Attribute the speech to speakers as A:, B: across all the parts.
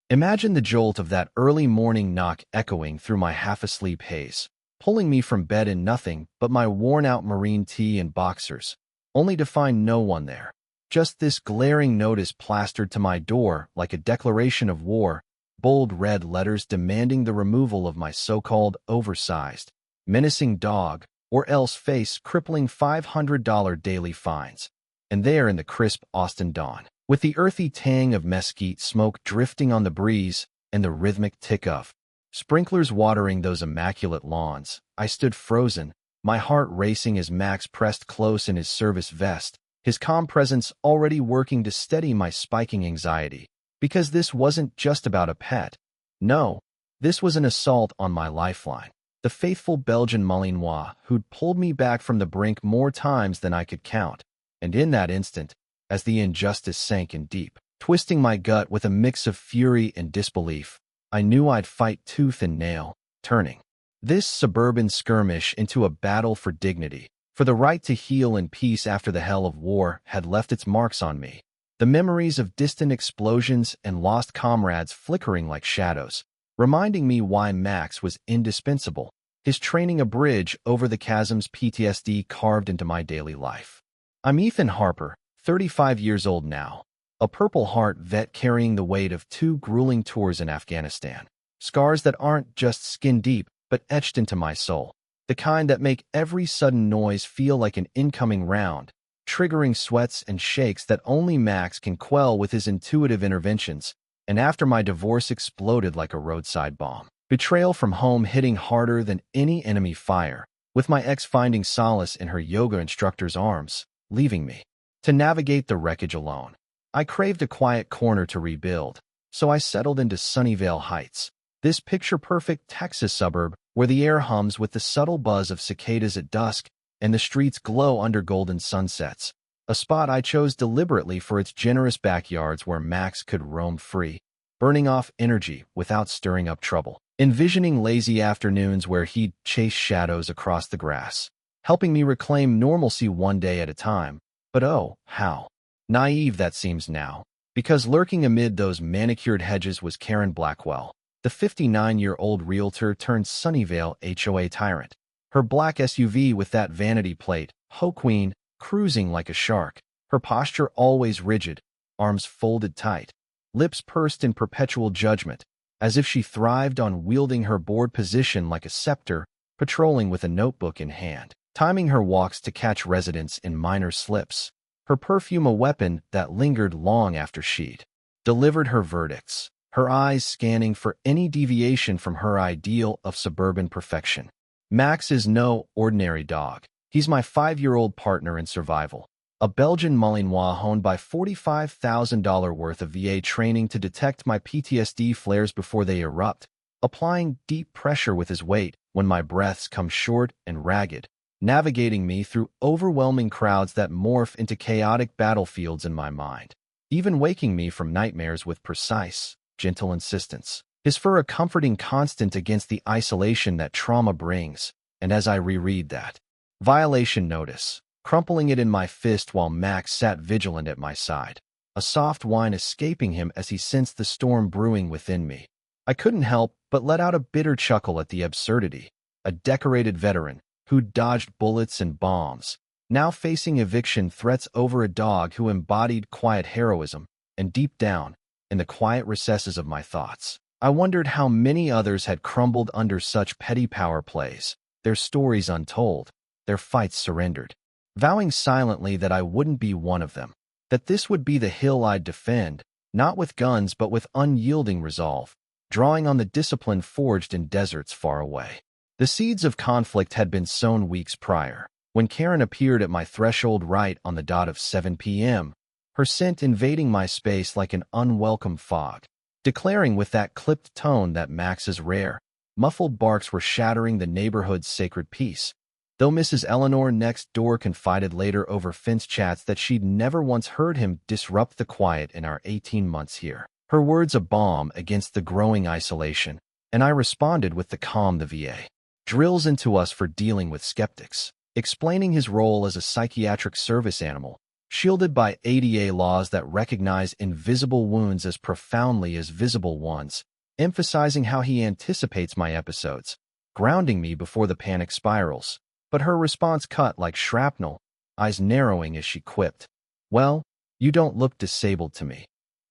A: Imagine the jolt of that early morning knock echoing through my half-asleep haze, pulling me from bed in nothing but my worn-out marine tee and boxers, only to find no one there. Just this glaring notice plastered to my door like a declaration of war, bold red letters demanding the removal of my so-called oversized, menacing dog, or else face crippling $500 daily fines. And there in the crisp Austin dawn, with the earthy tang of mesquite smoke drifting on the breeze and the rhythmic tick of sprinklers watering those immaculate lawns, I stood frozen, my heart racing as Max pressed close in his service vest, his calm presence already working to steady my spiking anxiety. Because this wasn't just about a pet. No, this was an assault on my lifeline. The faithful Belgian Malinois who'd pulled me back from the brink more times than I could count. And in that instant, as the injustice sank in deep, twisting my gut with a mix of fury and disbelief, I knew I'd fight tooth and nail, turning this suburban skirmish into a battle for dignity, for the right to heal in peace after the hell of war had left its marks on me. The memories of distant explosions and lost comrades flickering like shadows, reminding me why Max was indispensable, his training a bridge over the chasms PTSD carved into my daily life. I'm Ethan Harper, 35 years old now, a Purple Heart vet carrying the weight of 2 grueling tours in Afghanistan, scars that aren't just skin-deep but etched into my soul, the kind that make every sudden noise feel like an incoming round, triggering sweats and shakes that only Max can quell with his intuitive interventions, and after my divorce exploded like a roadside bomb. Betrayal from home hitting harder than any enemy fire, with my ex finding solace in her yoga instructor's arms, leaving me to navigate the wreckage alone. I craved a quiet corner to rebuild, so I settled into Sunnyvale Heights, this picture-perfect Texas suburb where the air hums with the subtle buzz of cicadas at dusk and the streets glow under golden sunsets, a spot I chose deliberately for its generous backyards where Max could roam free, burning off energy without stirring up trouble, envisioning lazy afternoons where he'd chase shadows across the grass, helping me reclaim normalcy one day at a time. But oh, how naive that seems now, because lurking amid those manicured hedges was Karen Blackwell, the 59-year-old realtor turned Sunnyvale HOA tyrant. Her black SUV with that vanity plate, Ho Queen, cruising like a shark, her posture always rigid, arms folded tight, lips pursed in perpetual judgment, as if she thrived on wielding her board position like a scepter, patrolling with a notebook in hand, timing her walks to catch residents in minor slips, her perfume a weapon that lingered long after she'd delivered her verdicts, her eyes scanning for any deviation from her ideal of suburban perfection. Max is no ordinary dog. He's my 5-year-old partner in survival, a Belgian Malinois honed by $45,000 worth of VA training to detect my PTSD flares before they erupt, applying deep pressure with his weight when my breaths come short and ragged, navigating me through overwhelming crowds that morph into chaotic battlefields in my mind, even waking me from nightmares with precise, gentle insistence. His fur a comforting constant against the isolation that trauma brings, and as I reread that violation notice, crumpling it in my fist while Max sat vigilant at my side, a soft whine escaping him as he sensed the storm brewing within me, I couldn't help but let out a bitter chuckle at the absurdity. A decorated veteran, who'd dodged bullets and bombs, now facing eviction threats over a dog who embodied quiet heroism, and deep down, in the quiet recesses of my thoughts, I wondered how many others had crumbled under such petty power plays, their stories untold, their fights surrendered, vowing silently that I wouldn't be one of them, that this would be the hill I'd defend, not with guns but with unyielding resolve, drawing on the discipline forged in deserts far away. The seeds of conflict had been sown weeks prior, when Karen appeared at my threshold right on the dot of 7 p.m., her scent invading my space like an unwelcome fog, declaring with that clipped tone that Max's rare, muffled barks were shattering the neighborhood's sacred peace, though Mrs. Eleanor next door confided later over fence chats that she'd never once heard him disrupt the quiet in our 18 months here. Her words a balm against the growing isolation, and I responded with the calm the VA drills into us for dealing with skeptics, explaining his role as a psychiatric service animal, shielded by ADA laws that recognize invisible wounds as profoundly as visible ones, emphasizing how he anticipates my episodes, grounding me before the panic spirals. But her response cut like shrapnel, eyes narrowing as she quipped, "Well, you don't look disabled to me,"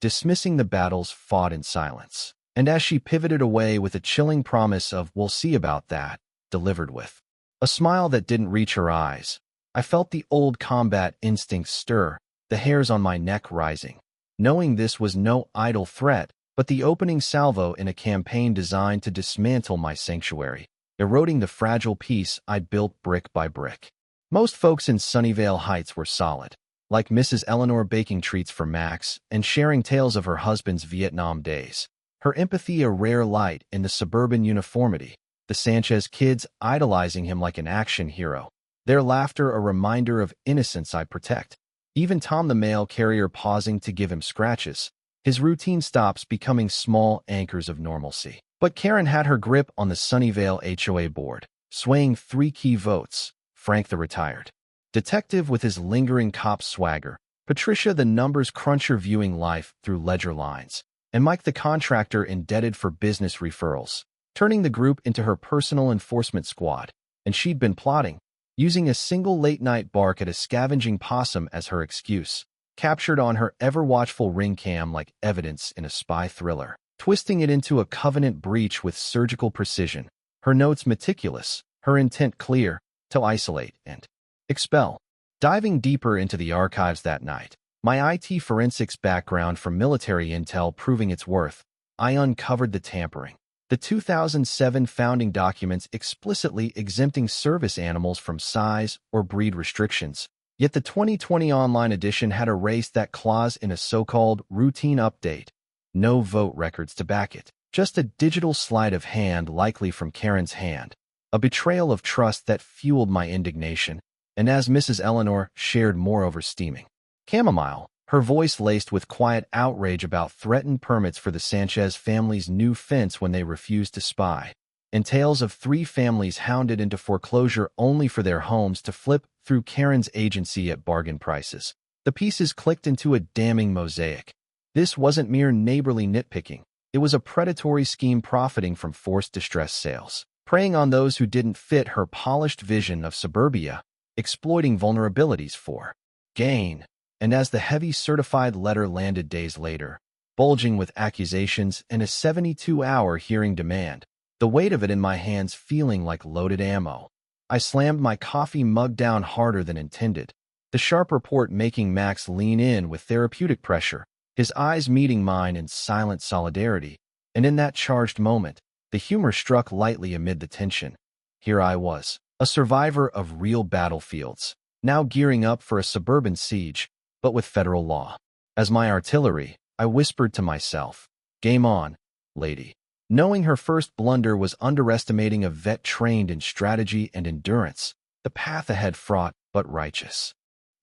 A: dismissing the battles fought in silence. And as she pivoted away with a chilling promise of "we'll see about that," delivered with a smile that didn't reach her eyes, I felt the old combat instincts stir, the hairs on my neck rising, knowing this was no idle threat, but the opening salvo in a campaign designed to dismantle my sanctuary, eroding the fragile peace I'd built brick by brick. Most folks in Sunnyvale Heights were solid, like Mrs. Eleanor baking treats for Max and sharing tales of her husband's Vietnam days. Her empathy a rare light in the suburban uniformity, the Sanchez kids idolizing him like an action hero, their laughter a reminder of innocence I protect. Even Tom the mail carrier pausing to give him scratches, his routine stops becoming small anchors of normalcy. But Karen had her grip on the Sunnyvale HOA board, swaying 3 key votes: Frank the retired detective with his lingering cop swagger, Patricia the numbers cruncher viewing life through ledger lines, and Mike the contractor indebted for business referrals, turning the group into her personal enforcement squad. And she'd been plotting, using a single late-night bark at a scavenging possum as her excuse, captured on her ever-watchful ring cam like evidence in a spy thriller, twisting it into a covenant breach with surgical precision, her notes meticulous, her intent clear, to isolate and expel. Diving deeper into the archives that night, my IT forensics background from military intel proving its worth, I uncovered the tampering. The 2007 founding documents explicitly exempting service animals from size or breed restrictions, yet the 2020 online edition had erased that clause in a so-called routine update. No vote records to back it, just a digital sleight of hand likely from Karen's hand, a betrayal of trust that fueled my indignation. And as Mrs. Eleanor shared moreover steaming chamomile, her voice laced with quiet outrage about threatened permits for the Sanchez family's new fence when they refused to spy, and tales of 3 families hounded into foreclosure only for their homes to flip through Karen's agency at bargain prices. The pieces clicked into a damning mosaic. This wasn't mere neighborly nitpicking. It was a predatory scheme profiting from forced distress sales, preying on those who didn't fit her polished vision of suburbia, exploiting vulnerabilities for gain. And as the heavy certified letter landed days later, bulging with accusations and a 72-hour hearing demand, the weight of it in my hands feeling like loaded ammo, I slammed my coffee mug down harder than intended, the sharp report making Max lean in with therapeutic pressure, his eyes meeting mine in silent solidarity. And in that charged moment, the humor struck lightly amid the tension. Here I was, a survivor of real battlefields, now gearing up for a suburban siege, but with federal law as my artillery. I whispered to myself, "Game on, lady," knowing her first blunder was underestimating a vet trained in strategy and endurance, the path ahead fraught but righteous.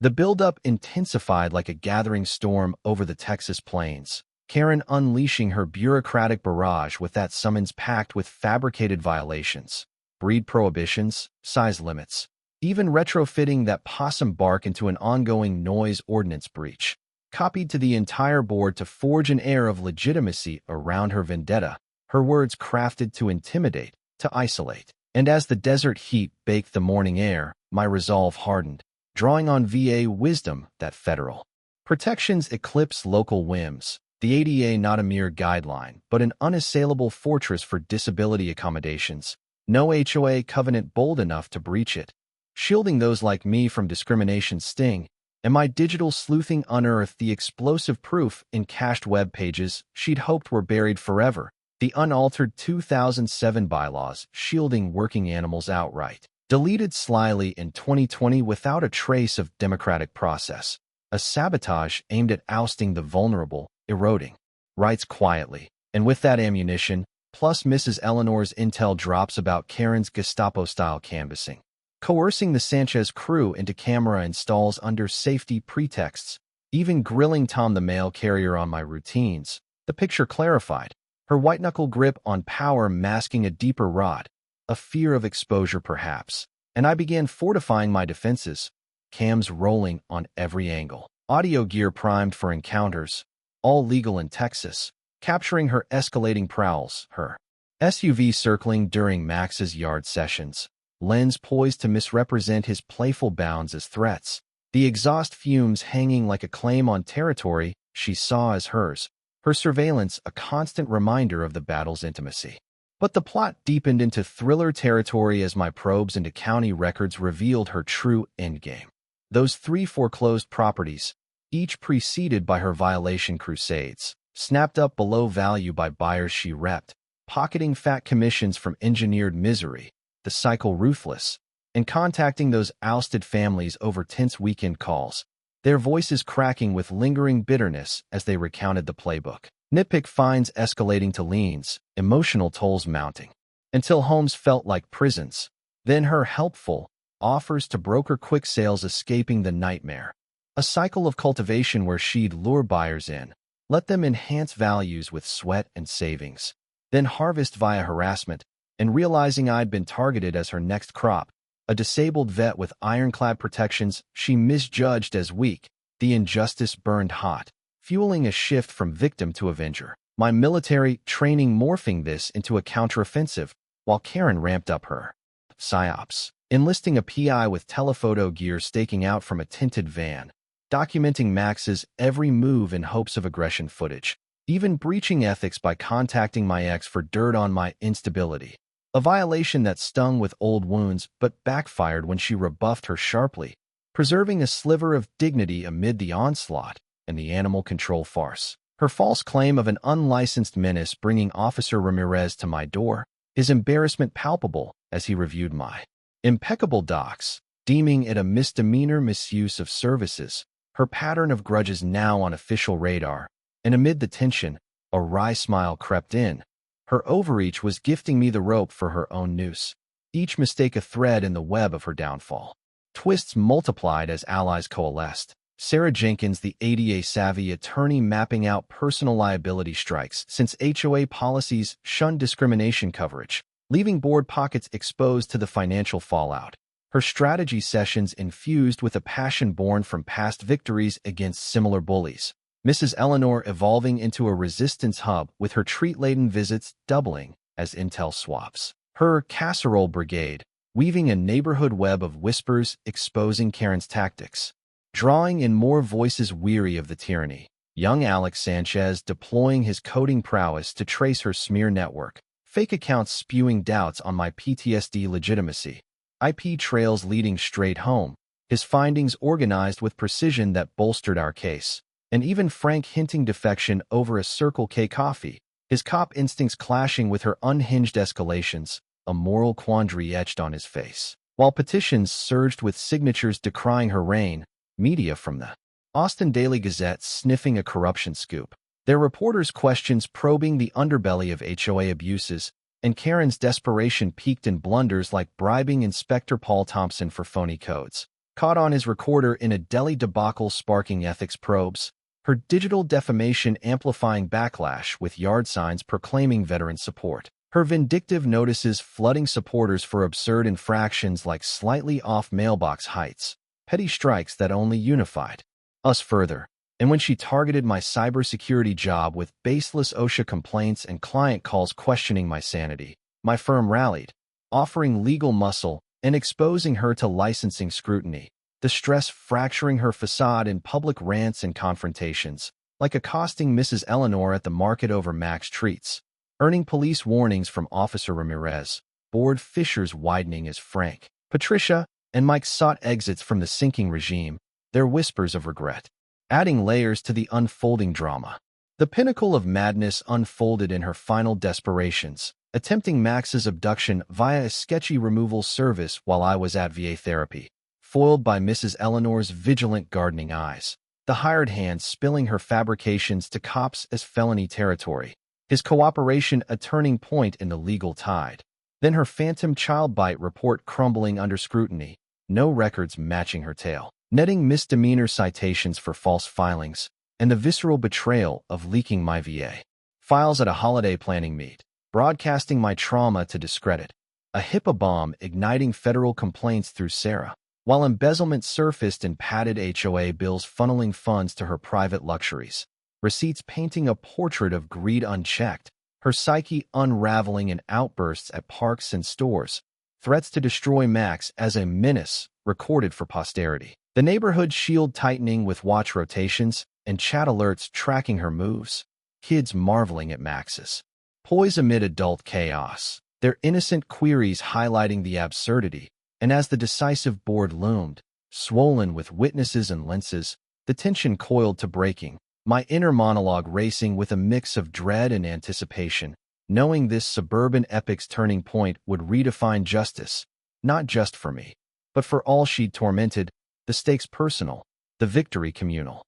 A: The buildup intensified like a gathering storm over the Texas plains, Karen unleashing her bureaucratic barrage with that summons packed with fabricated violations, breed prohibitions, size limits, even retrofitting that possum bark into an ongoing noise ordinance breach, copied to the entire board to forge an air of legitimacy around her vendetta, her words crafted to intimidate, to isolate. And as the desert heat baked the morning air, my resolve hardened, drawing on VA wisdom that federal protections eclipse local whims, the ADA not a mere guideline, but an unassailable fortress for disability accommodations, no HOA covenant bold enough to breach it, shielding those like me from discrimination's sting. And my digital sleuthing unearthed the explosive proof in cached web pages she'd hoped were buried forever, the unaltered 2007 bylaws shielding working animals outright, deleted slyly in 2020 without a trace of democratic process, a sabotage aimed at ousting the vulnerable, eroding rights quietly. And with that ammunition, plus Mrs. Eleanor's intel drops about Karen's Gestapo-style canvassing, coercing the Sanchez crew into camera installs under safety pretexts, even grilling Tom the mail carrier on my routines, the picture clarified, her white-knuckle grip on power masking a deeper rot, a fear of exposure perhaps, and I began fortifying my defenses, cams rolling on every angle. Audio gear primed for encounters, all legal in Texas, capturing her escalating prowls, her SUV circling during Max's yard sessions, lens poised to misrepresent his playful bounds as threats, the exhaust fumes hanging like a claim on territory she saw as hers, her surveillance a constant reminder of the battle's intimacy. But the plot deepened into thriller territory as my probes into county records revealed her true endgame. Those 3 foreclosed properties, each preceded by her violation crusades, snapped up below value by buyers she repped, pocketing fat commissions from engineered misery, the cycle ruthless, and contacting those ousted families over tense weekend calls, their voices cracking with lingering bitterness as they recounted the playbook. Nitpick fines escalating to liens, emotional tolls mounting, until homes felt like prisons. Then her helpful offers to broker quick sales escaping the nightmare. A cycle of cultivation where she'd lure buyers in, let them enhance values with sweat and savings, then harvest via harassment, and realizing I'd been targeted as her next crop, a disabled vet with ironclad protections she misjudged as weak, the injustice burned hot, fueling a shift from victim to avenger. My military training morphing this into a counteroffensive, while Karen ramped up her psyops, enlisting a PI with telephoto gear staking out from a tinted van, documenting Max's every move in hopes of aggression footage, even breaching ethics by contacting my ex for dirt on my instability. A violation that stung with old wounds but backfired when she rebuffed her sharply, preserving a sliver of dignity amid the onslaught and the animal control farce. Her false claim of an unlicensed menace bringing Officer Ramirez to my door, his embarrassment palpable as he reviewed my impeccable docs, deeming it a misdemeanor misuse of services, her pattern of grudges now on official radar, and amid the tension, a wry smile crept in. Her overreach was gifting me the rope for her own noose, each mistake a thread in the web of her downfall. Twists multiplied as allies coalesced. Sarah Jenkins, the ADA-savvy attorney mapping out personal liability strikes since HOA policies shunned discrimination coverage, leaving board pockets exposed to the financial fallout. Her strategy sessions infused with a passion born from past victories against similar bullies. Mrs. Eleanor evolving into a resistance hub with her treat-laden visits doubling as intel swaps. Her casserole brigade, weaving a neighborhood web of whispers exposing Karen's tactics, drawing in more voices weary of the tyranny. Young Alex Sanchez deploying his coding prowess to trace her smear network, fake accounts spewing doubts on my PTSD legitimacy, IP trails leading straight home, his findings organized with precision that bolstered our case, and even Frank hinting defection over a Circle K coffee, his cop instincts clashing with her unhinged escalations, a moral quandary etched on his face. While petitions surged with signatures decrying her reign, media from the Austin Daily Gazette sniffing a corruption scoop, their reporters' questions probing the underbelly of HOA abuses, and Karen's desperation peaked in blunders like bribing Inspector Paul Thompson for phony codes, caught on his recorder in a deli debacle sparking ethics probes, her digital defamation amplifying backlash with yard signs proclaiming veteran support, her vindictive notices flooding supporters for absurd infractions like slightly off mailbox heights, petty strikes that only unified us further. And when she targeted my cybersecurity job with baseless OSHA complaints and client calls questioning my sanity, my firm rallied, offering legal muscle and exposing her to licensing scrutiny, the stress fracturing her facade in public rants and confrontations, like accosting Mrs. Eleanor at the market over Max treats, earning police warnings from Officer Ramirez, board fissures widening as Frank, Patricia, and Mike sought exits from the sinking regime, their whispers of regret, adding layers to the unfolding drama. The pinnacle of madness unfolded in her final desperations, attempting Max's abduction via a sketchy removal service while I was at VA therapy, foiled by Mrs. Eleanor's vigilant gardening eyes, the hired hand spilling her fabrications to cops as felony territory, his cooperation a turning point in the legal tide. Then her phantom child bite report crumbling under scrutiny, no records matching her tale, netting misdemeanor citations for false filings, and the visceral betrayal of leaking my VA files at a holiday planning meet, broadcasting my trauma to discredit, a HIPAA bomb igniting federal complaints through Sarah. while embezzlement surfaced in padded HOA bills funneling funds to her private luxuries, receipts painting a portrait of greed unchecked, her psyche unraveling in outbursts at parks and stores, threats to destroy Max as a menace recorded for posterity. The neighborhood shield tightening with watch rotations and chat alerts tracking her moves, kids marveling at Max's poise amid adult chaos, their innocent queries highlighting the absurdity. And as the decisive board loomed, swollen with witnesses and lenses, the tension coiled to breaking, my inner monologue racing with a mix of dread and anticipation, knowing this suburban epic's turning point would redefine justice, not just for me, but for all she'd tormented, the stakes personal, the victory communal.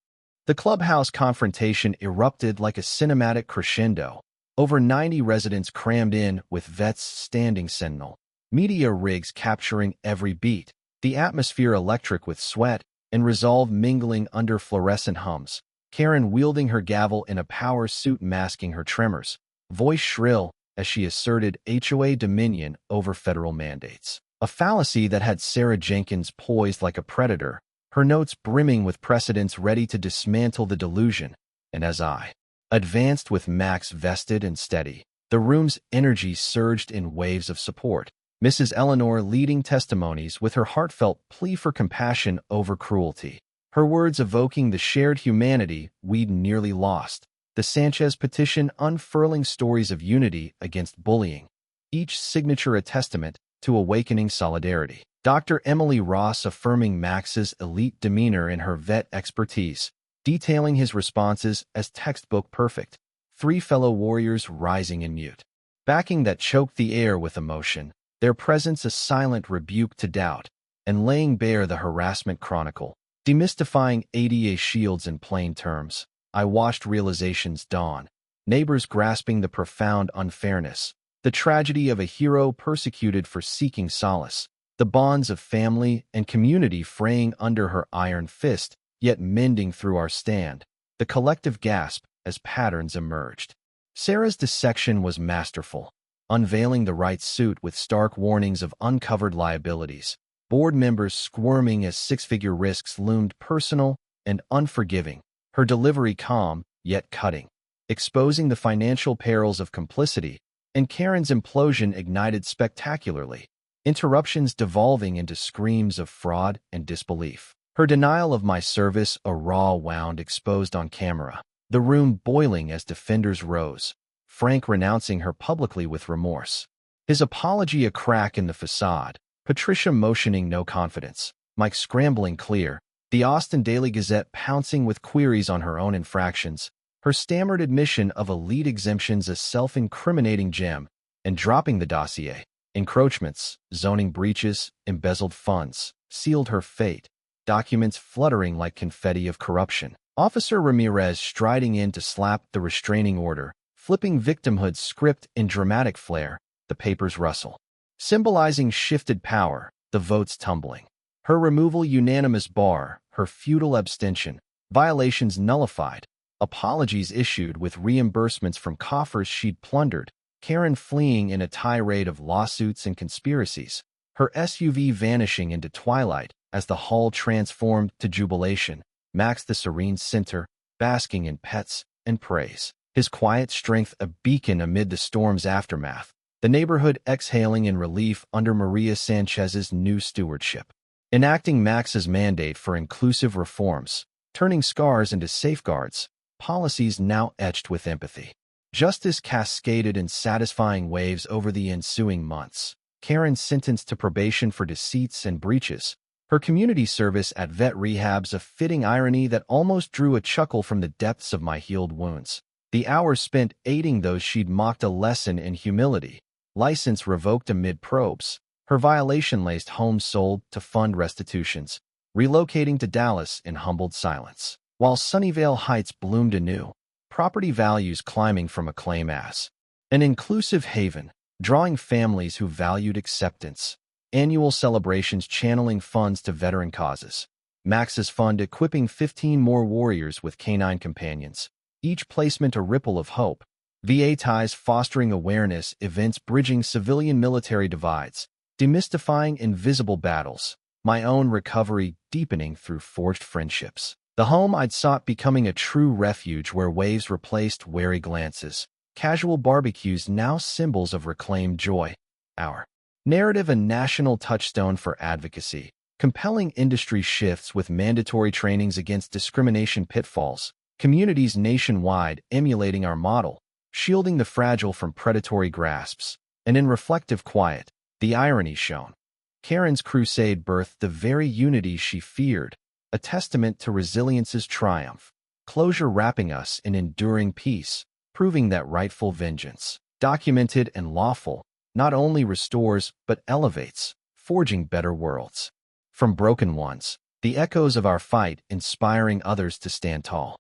A: The clubhouse confrontation erupted like a cinematic crescendo, over 90 residents crammed in with vets standing sentinel, media rigs capturing every beat, the atmosphere electric with sweat and resolve mingling under fluorescent hums, Karen wielding her gavel in a power suit masking her tremors, voice shrill as she asserted HOA dominion over federal mandates. A fallacy that had Sarah Jenkins poised like a predator, her notes brimming with precedents ready to dismantle the delusion. And as I advanced with Max vested and steady, the room's energy surged in waves of support. Mrs. Eleanor leading testimonies with her heartfelt plea for compassion over cruelty, her words evoking the shared humanity we'd nearly lost. The Sanchez petition unfurling stories of unity against bullying, each signature a testament to awakening solidarity. Dr. Emily Ross affirming Max's elite demeanor and her vet expertise, detailing his responses as textbook perfect. 3 fellow warriors rising in mute, backing that choked the air with emotion, their presence a silent rebuke to doubt, and laying bare the harassment chronicle, demystifying ADA shields in plain terms. I watched realizations dawn, neighbors grasping the profound unfairness, the tragedy of a hero persecuted for seeking solace, the bonds of family and community fraying under her iron fist, yet mending through our stand, the collective gasp as patterns emerged. Sarah's dissection was masterful, unveiling the right suit with stark warnings of uncovered liabilities, board members squirming as six-figure risks loomed personal and unforgiving, her delivery calm, yet cutting, exposing the financial perils of complicity, and Karen's implosion ignited spectacularly, interruptions devolving into screams of fraud and disbelief. Her denial of my service a raw wound exposed on camera, the room boiling as defenders rose, Frank renouncing her publicly with remorse. His apology a crack in the facade, Patricia motioning no confidence, Mike scrambling clear, the Austin Daily Gazette pouncing with queries on her own infractions, her stammered admission of elite exemptions a self-incriminating gem, and dropping the dossier. Encroachments, zoning breaches, embezzled funds, sealed her fate, documents fluttering like confetti of corruption. Officer Ramirez striding in to slap the restraining order, flipping victimhood script in dramatic flair, the papers rustle, symbolizing shifted power, the votes tumbling. Her removal unanimous bar, her futile abstention, violations nullified, apologies issued with reimbursements from coffers she'd plundered, Karen fleeing in a tirade of lawsuits and conspiracies, her SUV vanishing into twilight as the hall transformed to jubilation, Max the serene center, basking in pets and praise, his quiet strength a beacon amid the storm's aftermath, the neighborhood exhaling in relief under Maria Sanchez's new stewardship, enacting Max's mandate for inclusive reforms, turning scars into safeguards, policies now etched with empathy. Justice cascaded in satisfying waves over the ensuing months. Karen sentenced to probation for deceits and breaches, her community service at vet rehabs a fitting irony that almost drew a chuckle from the depths of my healed wounds. The hours spent aiding those she'd mocked a lesson in humility, license revoked amid probes, her violation-laced home sold to fund restitutions, relocating to Dallas in humbled silence. While Sunnyvale Heights bloomed anew, property values climbing from a claim as an inclusive haven, drawing families who valued acceptance, annual celebrations channeling funds to veteran causes, Max's fund equipping 15 more warriors with canine companions, each placement a ripple of hope, VA ties fostering awareness, events bridging civilian-military divides, demystifying invisible battles, my own recovery deepening through forged friendships. The home I'd sought becoming a true refuge where waves replaced wary glances, casual barbecues now symbols of reclaimed joy. Our narrative a national touchstone for advocacy, compelling industry shifts with mandatory trainings against discrimination pitfalls, communities nationwide emulating our model, shielding the fragile from predatory grasps, and in reflective quiet, the irony shown. Karen's crusade birthed the very unity she feared, a testament to resilience's triumph, closure wrapping us in enduring peace, proving that rightful vengeance, documented and lawful, not only restores but elevates, forging better worlds. From broken ones, the echoes of our fight inspiring others to stand tall.